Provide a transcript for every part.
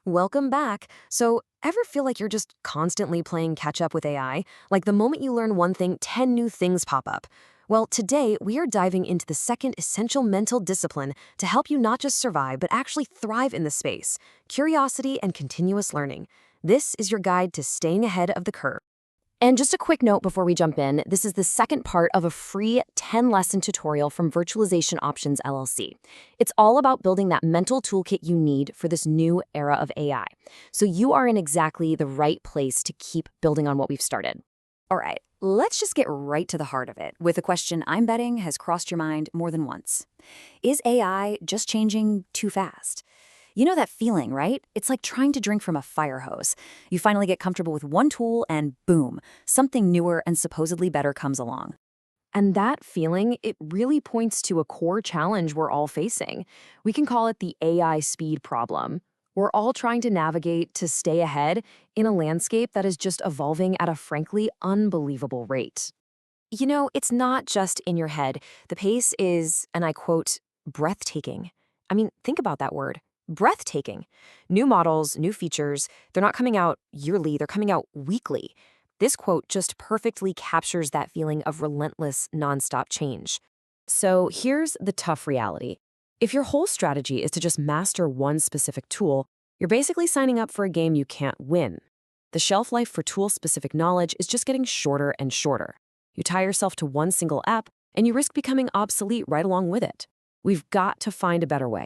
Welcome back. So, ever feel like you're just constantly playing catch up with AI? Like the moment you learn one thing, 10 new things pop up. Well, today we are diving into the second essential mental discipline to help you not just survive, but actually thrive in the space: curiosity and continuous learning. This is your guide to staying ahead of the curve. And just a quick note before we jump in, this is the second part of a free 10-lesson tutorial from Virtualization Options LLC. It's all about building that mental toolkit you need for this new era of AI. So you are in exactly the right place to keep building on what we've started. All right, let's just get right to the heart of it with a question I'm betting has crossed your mind more than once. Is AI just changing too fast? You know that feeling, right? It's like trying to drink from a fire hose. You finally get comfortable with one tool and boom, something newer and supposedly better comes along. And that feeling, it really points to a core challenge we're all facing. We can call it the AI speed problem. We're all trying to navigate to stay ahead in a landscape that is just evolving at a frankly unbelievable rate. You know, it's not just in your head. The pace is, and I quote, breathtaking. I mean, think about that word. Breathtaking. New models, new features, they're not coming out yearly, they're coming out weekly. This quote just perfectly captures that feeling of relentless, nonstop change. So here's the tough reality. If your whole strategy is to just master one specific tool, you're basically signing up for a game you can't win. The shelf life for tool-specific knowledge is just getting shorter and shorter. You tie yourself to one single app, and you risk becoming obsolete right along with it. We've got to find a better way.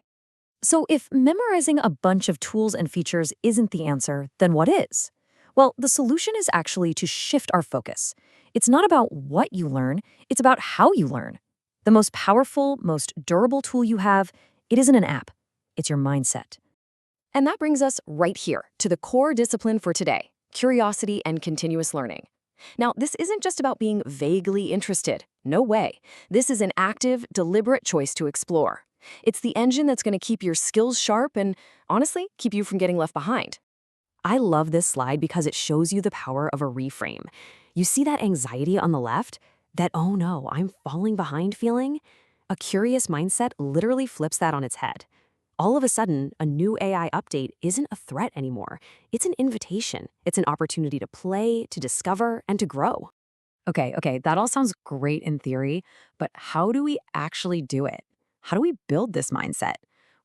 So if memorizing a bunch of tools and features isn't the answer, then what is? Well, the solution is actually to shift our focus. It's not about what you learn, it's about how you learn. The most powerful, most durable tool you have, it isn't an app, it's your mindset. And that brings us right here to the core discipline for today: curiosity and continuous learning. Now, this isn't just about being vaguely interested. No way. This is an active, deliberate choice to explore. It's the engine that's going to keep your skills sharp and, honestly, keep you from getting left behind. I love this slide because it shows you the power of a reframe. You see that anxiety on the left? That, oh no, I'm falling behind feeling? A curious mindset literally flips that on its head. All of a sudden, a new AI update isn't a threat anymore. It's an invitation. It's an opportunity to play, to discover, and to grow. Okay, that all sounds great in theory, but how do we actually do it? How do we build this mindset?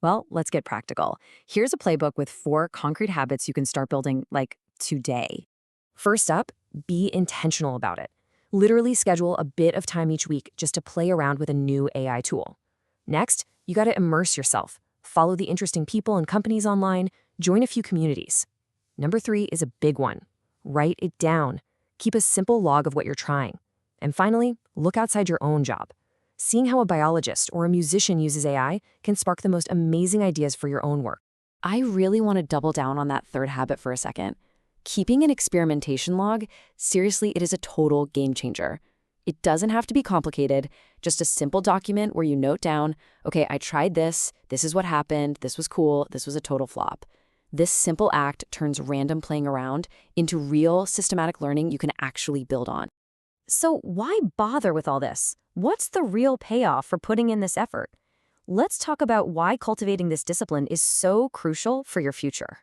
Well, let's get practical. Here's a playbook with 4 concrete habits you can start building, like, today. First up, be intentional about it. Literally schedule a bit of time each week just to play around with a new AI tool. Next, you got to immerse yourself. Follow the interesting people and companies online. Join a few communities. Number 3 is a big one. Write it down. Keep a simple log of what you're trying. And finally, look outside your own job. Seeing how a biologist or a musician uses AI can spark the most amazing ideas for your own work. I really want to double down on that third habit for a second. Keeping an experimentation log, seriously, it is a total game changer. It doesn't have to be complicated, just a simple document where you note down, okay, I tried this is what happened, this was cool, this was a total flop. This simple act turns random playing around into real systematic learning you can actually build on. So why bother with all this? What's the real payoff for putting in this effort? Let's talk about why cultivating this discipline is so crucial for your future.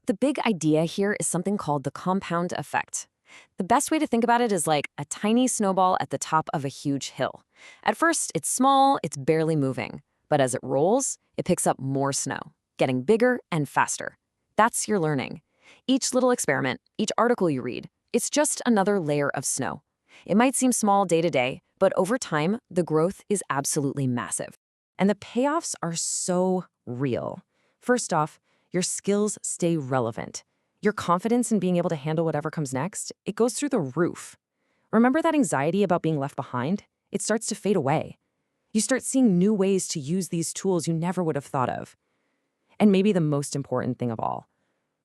The big idea here is something called the compound effect. The best way to think about it is like a tiny snowball at the top of a huge hill. At first, it's small, it's barely moving. But as it rolls, it picks up more snow, getting bigger and faster. That's your learning. Each little experiment, each article you read, it's just another layer of snow. It might seem small day to day, but over time, the growth is absolutely massive. And the payoffs are so real. First off, your skills stay relevant. Your confidence in being able to handle whatever comes next, it goes through the roof. Remember that anxiety about being left behind? It starts to fade away. You start seeing new ways to use these tools you never would have thought of. And maybe the most important thing of all,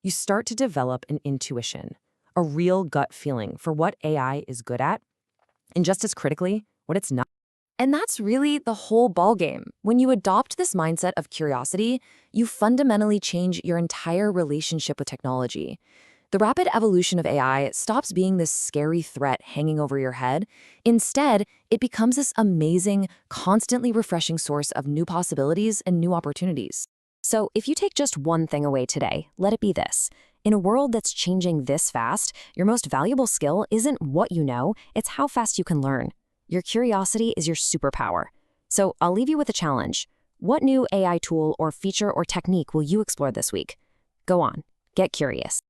you start to develop an intuition, a real gut feeling for what AI is good at, and just as critically, what it's not. And that's really the whole ballgame. When you adopt this mindset of curiosity, you fundamentally change your entire relationship with technology. The rapid evolution of AI stops being this scary threat hanging over your head. Instead, it becomes this amazing, constantly refreshing source of new possibilities and new opportunities. So if you take just one thing away today, let it be this. In a world that's changing this fast, your most valuable skill isn't what you know, it's how fast you can learn. Your curiosity is your superpower. So I'll leave you with a challenge. What new AI tool or feature or technique will you explore this week? Go on, get curious.